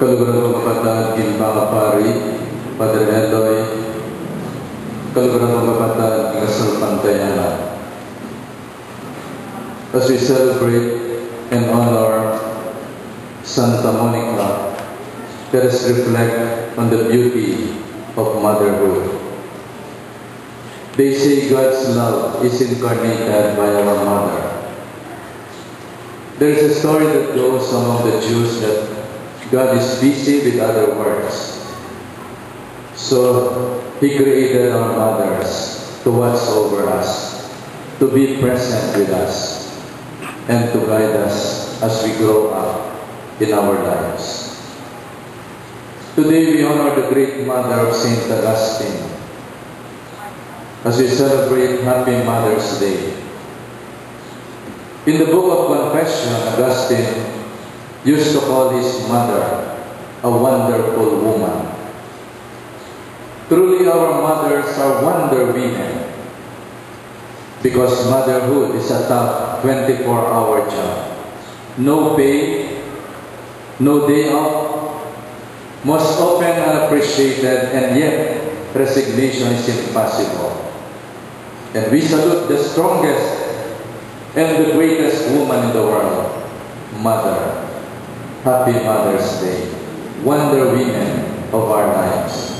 Kaluguran mga kapatid, Gilbang Pari, Padre Eloy, kaluguran mga kapatid, Gasol Pantayana. As we celebrate and honor Santa Monica, let us reflect on the beauty of motherhood. They say God's love is incarnated by our mother. There is a story that goes among the Jews that God is busy with other works. So He created our mothers to watch over us, to be present with us, and to guide us as we grow up in our lives. Today we honor the great mother of Saint Augustine as we celebrate Happy Mother's Day. In the Book of Confession, Augustine used to call his mother a wonderful woman. Truly our mothers are wonder women, because motherhood is a tough 24-hour job. No pay, no day off, most often unappreciated, and yet resignation is impossible. And we salute the strongest and the greatest woman in the world, Mother. Happy Mother's Day, wonder women of our lives.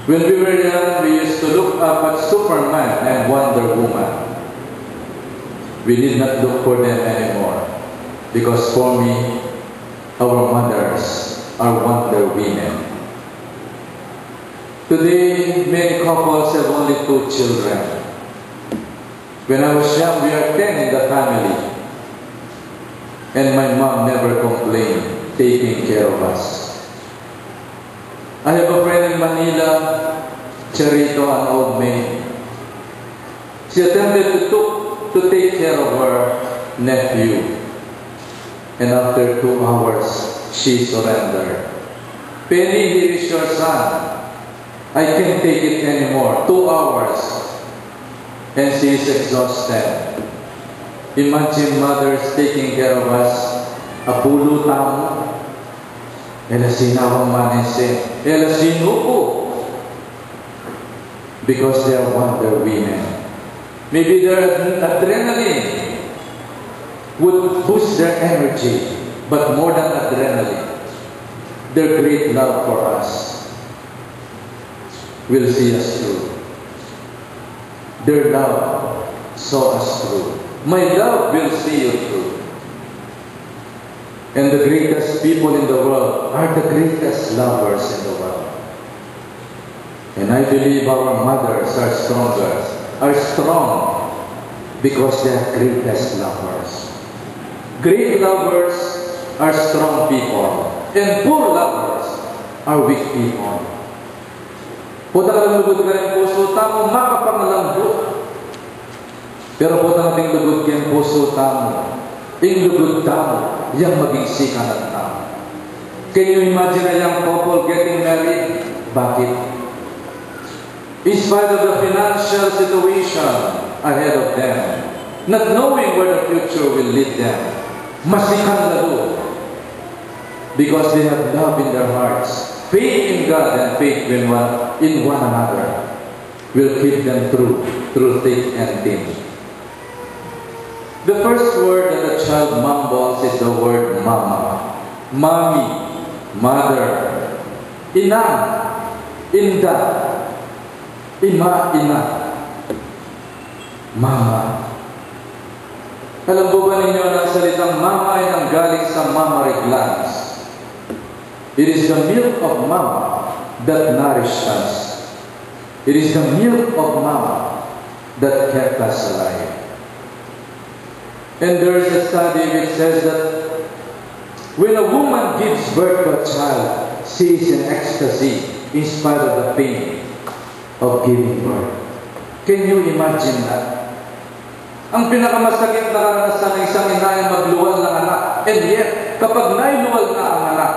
When we were young, we used to look up at Superman and Wonder Woman. We need not look for them anymore, because for me, our mothers are wonder women. Today, many couples have only 2 children. When I was young, we are 10 in the family. And my mom never complained, taking care of us. I have a friend in Manila, Charito, an old maid. She attempted to take care of her nephew. And after 2 hours, she surrendered. Penny, here is your son. I can't take it anymore. 2 hours. And she is exhausted. Imagine mothers taking care of us. Apulo tamo. Ela sinawang manese. Ela sinuko. Because they are wonder women. Maybe their adrenaline would boost their energy. But more than adrenaline, their great love for us will see us through. Their love saw us through. My love will see you through. And the greatest people in the world are the greatest lovers in the world. And I believe our mothers are strong because they are greatest lovers. Great lovers are strong people, and poor lovers are weak people. Puta ka lang lugod ka ng puso tamo, makapangalambot. Pero puta nating lugod ka ng puso tamo, yung lugod tamo, yung maging sika ng tamo. Can you imagine a young couple getting married? Bakit? In spite of the financial situation ahead of them, not knowing where the future will lead them, masikan lalo. Because they have love in their hearts, faith in God and faith in one another will keep them through thick and thin. The first word that a child mumbles is the word mama. Mommy, mother, inang, inda, ina, mama. Alam po ba ninyo na ang salitang mama ay nanggaling sa mammary glands? It is the milk of mama that nourished us. It is the milk of mama that kept us alive. And there is a study which says that when a woman gives birth to a child, she is in ecstasy in spite of the pain of giving birth. Can you imagine that? Ang pinakamasakit na karanasan ng isang ina ay magluwal ng anak. And yet, kapag nailuwal na ang anak,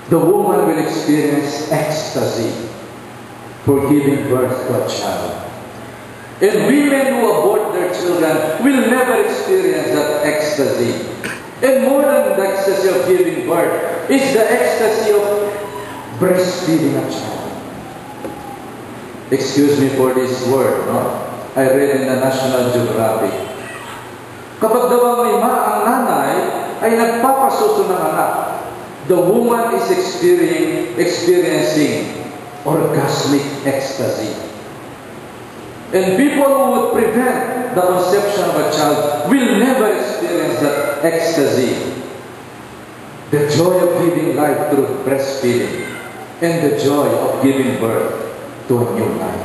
the woman will experience ecstasy for giving birth to a child. And women who abort their children will never experience that ecstasy. And more than the ecstasy of giving birth is the ecstasy of breastfeeding a child. Excuse me for this word, no? I read in the National Geographic. Kapag daw ang may ang nanay ay nagpapasuso ng anak, the woman is experiencing orgasmic ecstasy. And people who would prevent the conception of a child will never experience that ecstasy. The joy of giving life through breastfeeding and the joy of giving birth to a new life.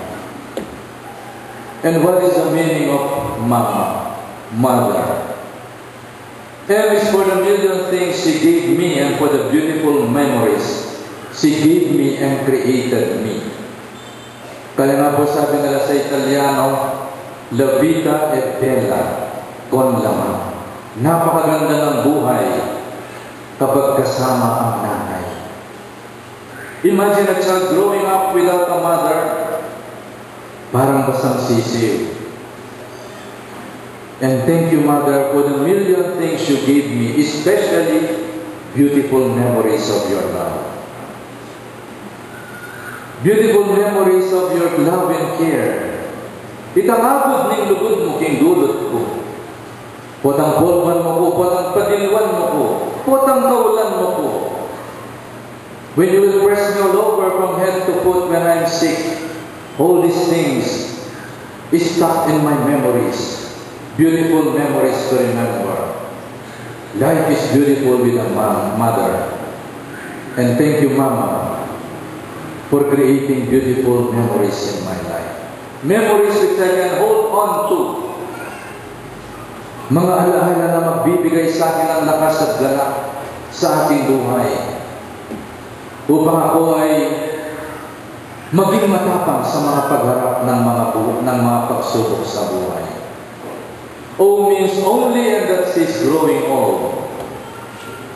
And what is the meaning of mama, mother? M is for the million things she gave me and for the beautiful memories she gave me and created me. Kaya nga po sabi nila sa Italiano, la vita è bella con la mamma. Napakaganda ng buhay kapag kasama ang nanay. Imagine a child growing up without a mother, parang basang sisiw. And thank you, Mother, for the million things you gave me, especially beautiful memories of your love. Beautiful memories of your love and care. Itangabod ning lugod mo king dulot ko. Potang polman mo ko, potang padilwan mo ko, potang kaulan mo ko. When you will press me all over from head to foot when I'm sick, all these things is stuck in my memories. Beautiful memories to remember. Life is beautiful with a mother. And thank you, Mama, for creating beautiful memories in my life. Memories which I can hold on to. Mga alaala na magbibigay sa akin ng lakas at galak sa ating buhay. Upang ako ay maging matapang sa mga pagharap ng mga pagsubok sa buhay. O means only, and that is growing old.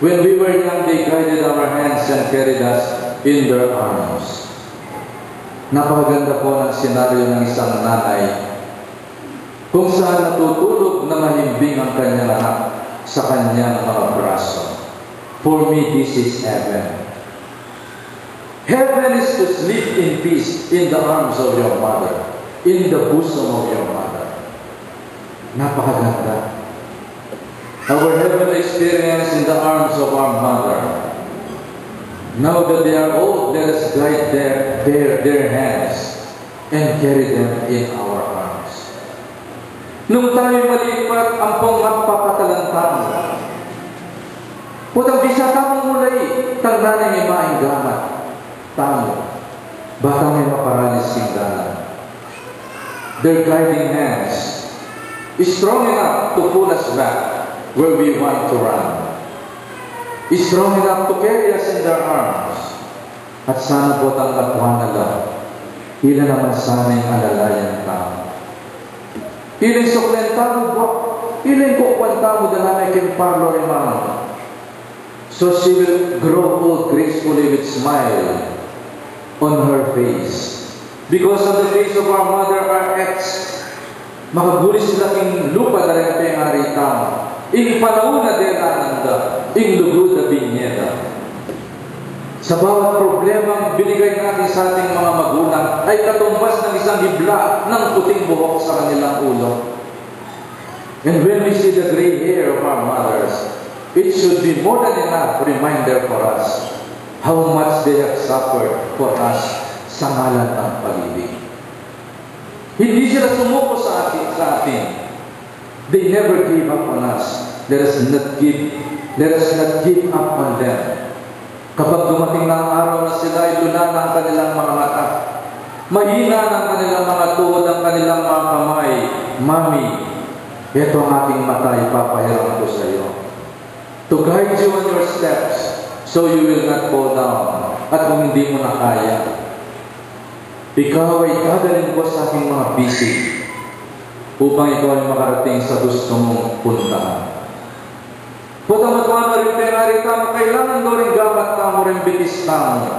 When we were young, they guided our hands and carried us in their arms. Napakaganda po ng senaryo ng isang nanay kung saan natutulog na mahimbing ang kanyang anak sa kanyang mga braso. For me, this is heaven. Heaven is to sleep in peace in the arms of your mother, in the bosom of your mother. Napakaganda. Our heavenly experience in the arms of our mother. Now that they are old, let us guide their hands and carry them in our arms. Nung tayo malipat, ang pong magpapatalantang. Putang bisa tamang mulay, tangdanay may maing gamat. Tamo, baka may maparalis singgalan. Their guiding hands is strong enough to pull us back where we want to run. Is strong enough to carry us in their arms. At sana po tanggapwan na lang, ilan naman sana yung alalayan tao. Ilan suklen tao po, ilan kukwan tao dalanay kin parlo rimang. So she will grow old gracefully with smile on her face. Because on the face of our mother are etched. Makagulis laking lupa na rin pengari tamo. Ing panauna de nananda, ing lugod na binyeda. Sa bawat problemang binigay natin sa ating mga magulang ay katumbas ng isang hibla ng puting buhok sa kanilang ulo. And when we see the gray hair of our mothers, it should be more than enough reminder for us how much they have suffered for us sa ngalan ng pag-ibig. Hindi sila sumuko sa atin. They never gave up on us. Let us not give up on them. Kapag dumating na ang araw na sila ay luna ng kanilang mga mata, mahina ng kanilang mga tuhod, ang kanilang mga kamay, Mami, ito ang aking mata, ipapahiram ko sa iyo. To guide you on your steps, so you will not fall down. At kung hindi mo na kaya, ikaw ay dadalhin ko sa aking mga bisig upang ikaw ay makarating sa gusto mong puntahan. Putamatwa na rin penari tamo, kailangan daw rin gamat tamo rin bitis tamo.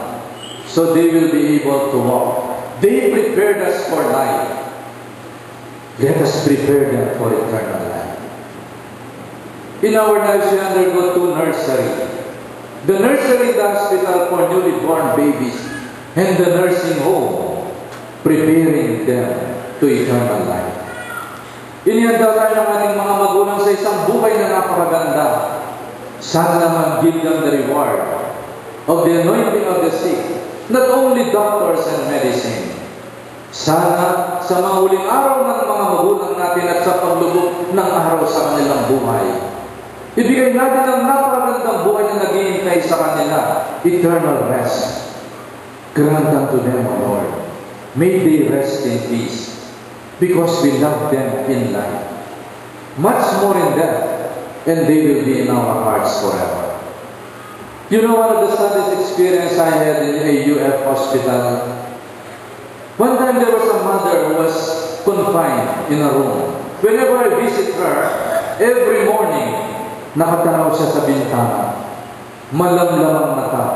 So they will be able to walk. They prepared us for life. Let us prepare them for eternal life. In our lives, we undergo 2 nursery. The nursery, the hospital for newly born babies, and the nursing home, preparing them to eternal life. Inihanda tayo ng ating mga magulang sa isang buhay na napakaganda. Sana naman give them the reward of the anointing of the sick, not only doctors and medicine. Sana sa mga huling araw ng mga magulang natin at sa paglubog ng araw sa kanilang buhay, ibigay natin ang napakagandang buhay na naghihintay sa kanila, eternal rest. Grant unto them, O Lord. May they rest in peace, because we love them in life. Much more in death, and they will be in our hearts forever. You know, one of the saddest experience I had in a UF hospital. One time there was a mother who was confined in a room. Whenever I visit her, every morning, nakatanaw siya sa bintana. Malamlam ang mata.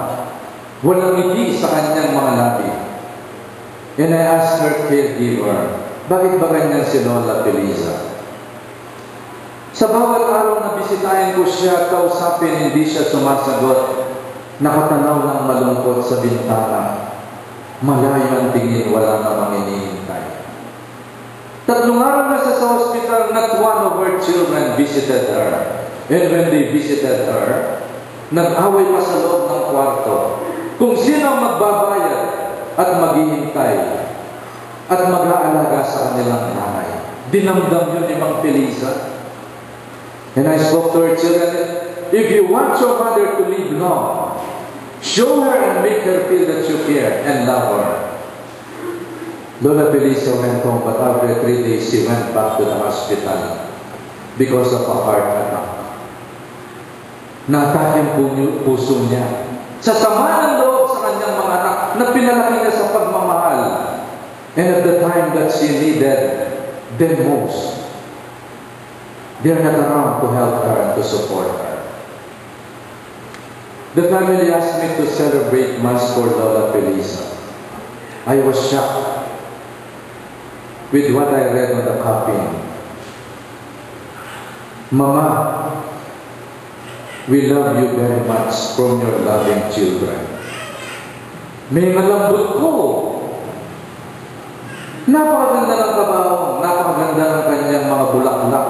Walang ngiti sa kanyang mga labi. And I asked her caregiver, bakit ba ganyan si Lola Felisa? Sa bawat araw na bisitahin ko siya, kausapin, hindi siya sumasagot. Nakatanaw ng malungkot sa bintana. Malayo ang tingin, wala namang hinihintay. 3 araw na siya sa hospital, not one of her children visited her. And when they visited her, nag-away pa sa loob ng kwarto. Kung sino magbabayad at maghihintay at mag-aalaga sa kanilang nanay. Dinamdam yun ni Mang Felisa. And I spoke to her children, if you want your mother to live long, show her and make her feel that you care and love her. Lola Felisa went home, but after 3 days, she went back to the hospital because of a heart attack. Natake ang puso niya. Sa sama ng loob sa kanyang mga anak na pinalaki niya sa pagmamahal. And at the time that she needed them most, they're not around to help her and to support her. The family asked me to celebrate Mass for Lola Felisa. I was shocked with what I read on the coffin. Mama, we love you very much from your loving children. May malambot ko. Napakaganda ng kabaong, napakaganda ng kanyang mga bulaklak.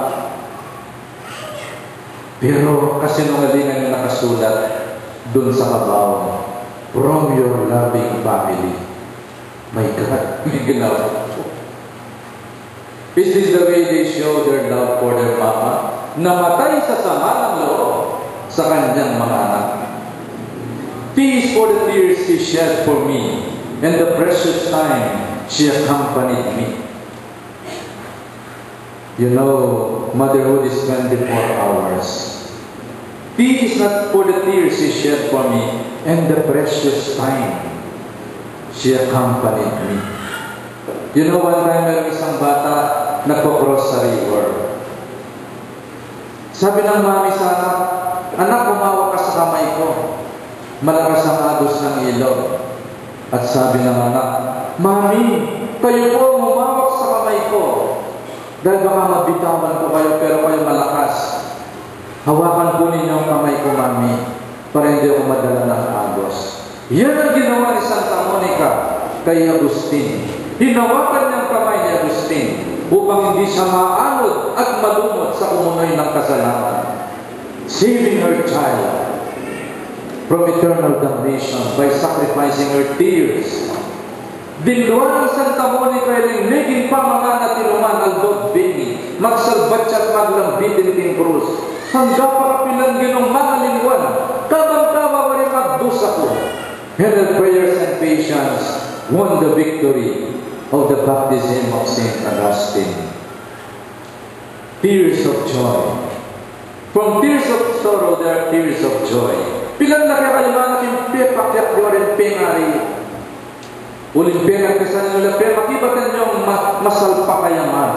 Pero kasinungalingan yung nakasulat dun sa kabaong, from your loving family. My God, may ginawa. Is this the way they show their love for their mama? Namatay sa sama ng loob sa kanyang mga anak. Tears for the tears she shed for me, and the precious time she accompanied me. You know, motherhood is 24 hours. Tears not for the tears she shed for me, and the precious time she accompanied me. You know, one time mayroong isang bata nagpo-cross sa river. Sabi ng mami sa anak, humawak ka sa kamay ko. Malakas ang agos ng ilog. At sabi ng anak, Mami, kayo po humawak sa kamay ko. Dahil baka mabitawan ko kayo, pero kayo malakas. Hawakan po ninyo ang kamay ko, Mami, para hindi ako madala ng agos. Yan ang ginawa ni Santa Monica kay Agustin. Hinawakan niya ang kamay ni Agustin upang hindi siya maanod at malumot sa kumunoy ng kasalanan. Saving her child from eternal damnation by sacrificing her tears. Dinluan ng Santa Monica ay naging pamangana tinuman aldot bini, magsalbat siya at maglambitin ting krus. Hangga parapilang ginong mga lingwan, kabang-kaba rin magdusa ko. And her prayers and patience won the victory of the baptism of Saint Augustine. Tears of joy. From tears of sorrow, there are tears of joy. Pilang nakakalimanat yung pepakyak nyo rin pengari. Uling pengari kasan nila pepakibatan nyo masalpa kayaman.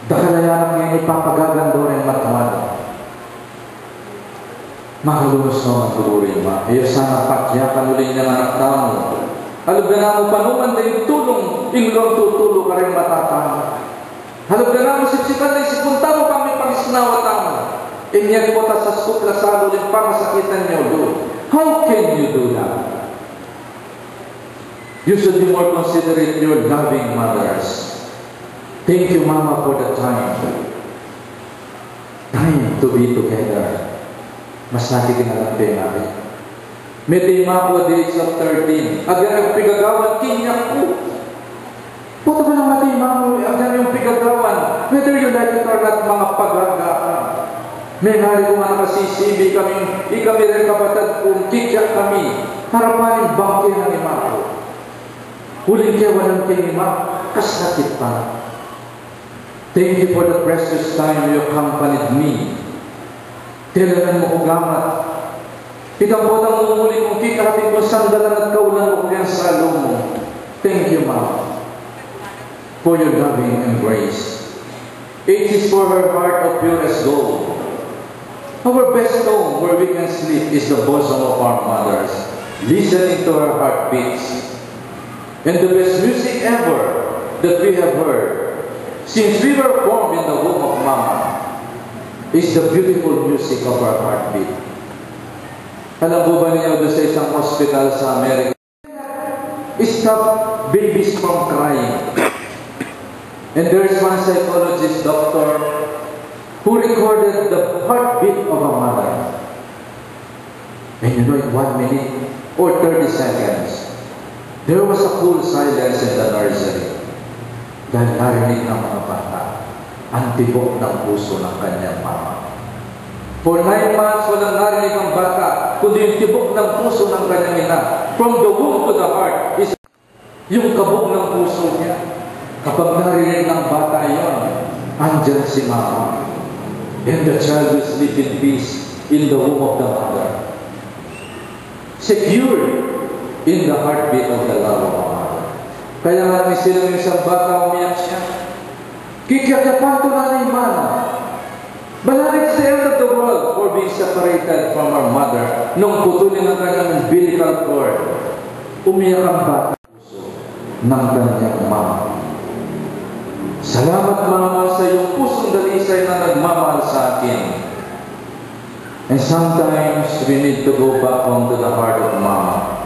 Dakalayanap ngayon ipapagagando rin matawad. Makalunos naman tuloy ma. Iyo sana pakyakan ulit ng anak tamo. Halog na mo panuman na yung tulong, inglong tutulo ka rin matatama. Halog na mo siksikan na isipunta mo kami pangisnawa tama. and yet puta sa supla sa ulit para masakitan niyo doon. How can you do that? You should be more considerate your loving mothers. Thank you, Mama, for the time. Time to be together. Mas nakikinalap din natin. May tema ko at the age of 13. Agad ang pigagawan, kinyak ko. Puto ka lang natin, Mama, agad yung pigagawan. Whether you like it or not, mga paghagaan. May nari ko nga nakasisibi kami, ikami rin kapatid kung kikyak kami. Harapanin bangke ng ima ko. Huling kaya walang kinima, kasakit pa. Thank you for the precious time you accompanied me. Kailangan mo ko gamat. Ikaw po ang umuli kong kikapin ko sandalan at kaulan mo ko yan sa along mo. Thank you, Mom, for your loving embrace. It is for her heart of purest gold. Our best home where we can sleep is the bosom of our mothers, listening to her heartbeats. And the best music ever that we have heard since we were formed in the womb of Mama is the beautiful music of our heartbeat. Alam po ba niyo doon sa isang hospital sa Amerika? Stop babies from crying. And there is one psychologist, doctor, who recorded the heartbeat of a mother. And you know, in 1 minute or 30 seconds, there was a full silence in the nursery. Dahil narinig ng mga bata ang tibok ng puso ng kanyang mama. For 9 months, walang narinig ang bata, kundi yung tibok ng puso ng kanyang ina. From the womb to the heart is yung kabog ng puso niya. Kapag narinig ng bata yon, andyan si mama. And the child will sleep in peace in the womb of the mother. Secure in the heartbeat of the love of a mother. Kaya nga may silang isang bata umiyak siya. Kikyapan to na ni Mana. Balarik sa end of the world for being separated from our mother nung putulin ang kanyang umbilical cord. Umiyak ang bata ng kanyang mama. Salamat Mama sa iyong pusong dalisay na nagmamahal sa akin. And sometimes we need to go back home to the heart of Mama.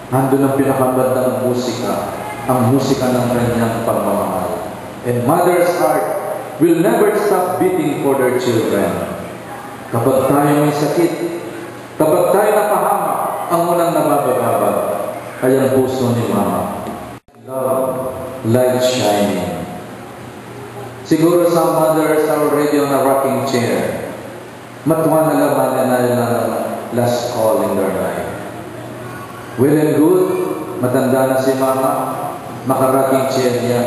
Nandun ang pinakamagandang musika, ang musika ng kanyang pagmamahal. And mother's heart will never stop beating for their children. Kapag tayo may sakit, kapag tayo napahamak, ang unang nababagabag ay ang puso ni Mama. Love, light shining. Siguro some mothers are already on a rocking chair. Matuwa na laman na last call in their life. Well and good, matanda na si Mama, makarocking chair niya.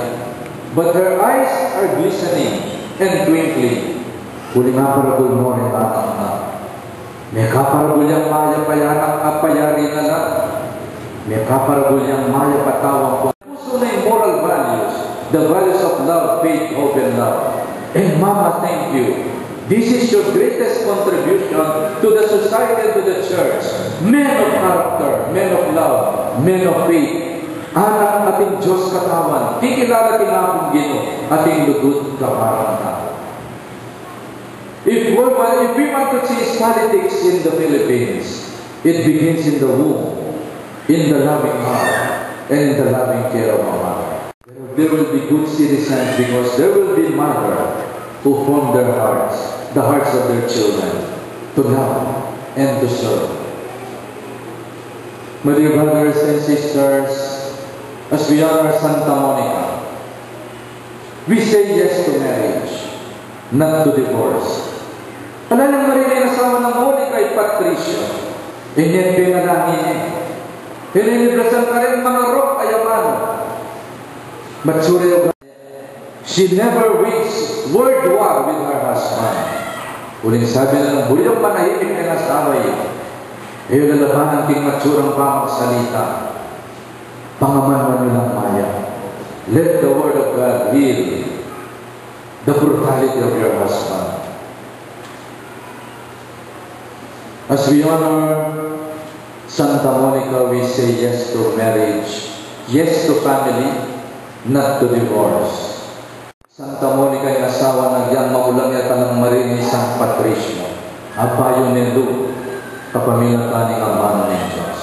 But her eyes are glistening and twinkling. Huli nga paragul mo rin anak na. May kaparagul yung maya payanang apayari na lang. May kaparagul yung maya patawang po. Puso na yung moral values. The values of love, faith, hope, and love. And Mama, thank you. This is your greatest contribution to the society and to the church. Men of character, men of love, men of faith. Anak ating Diyos katawan, kikilala tinapong Gino, ating lugod kaparang tao. If we want to change politics in the Philippines, it begins in the womb, in the loving heart, and in the loving care of a mother. There will be good citizens because there will be mother who form their hearts, the hearts of their children, to love and to serve. My dear brothers and sisters, as we honor Santa Monica, we say yes to marriage, not to divorce. Alam ng marilay na asawa ng Monica ay Patricia, inyet pinalangin niya. Hinilibrasan ka rin mga rock ayaman. But she never reached world war with her husband. Uling sabi na ng bulyong manahimik na nasaway, ayaw lalaban ng ting matsurang pangsalita. Pangaman nilang maya. Let the word of God heal the brutality of your husband. As we honor Santa Monica, we say yes to marriage, yes to family, not to divorce. Santa Monica yung asawa ng yang maulang yata ng Marini San Patricio. Apayo ni Luke, kapamilatan ng Ama ng Diyos.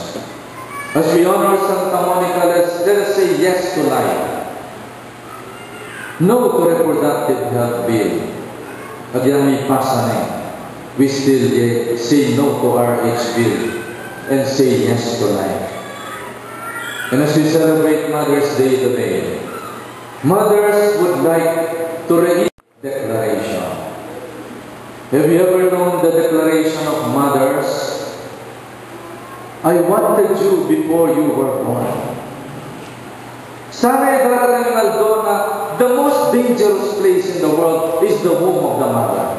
As we honor Santa Monica, let us say yes to life. No to reproductive health bill. At yan may pasanin. We still say no to RH bill and say yes to life. And as we celebrate Mother's Day today, mothers would like to read the declaration. Have you ever known the declaration of mothers? I wanted you before you were born. Sana'y darating aldo na the most dangerous place in the world is the womb of the mother.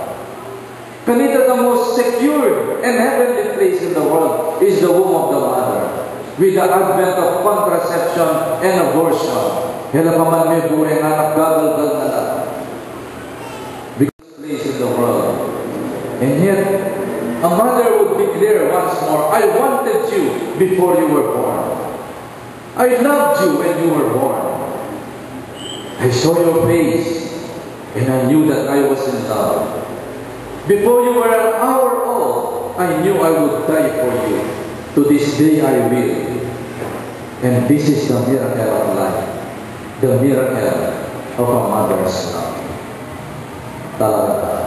Kanita, the most secured and heavenly place in the world is the womb of the mother. With the advent of contraception and abortion, hila pa man may buhay anak gagal-gal na lang. Biggest place in the world. And yet, a mother would declare once more, I wanted you before you were born. I loved you when you were born. I saw your face, and I knew that I was in love. Before you were an hour old, I knew I would die for you. To this day I will. And this is the miracle of life. The miracle of a mother's love. Talaga.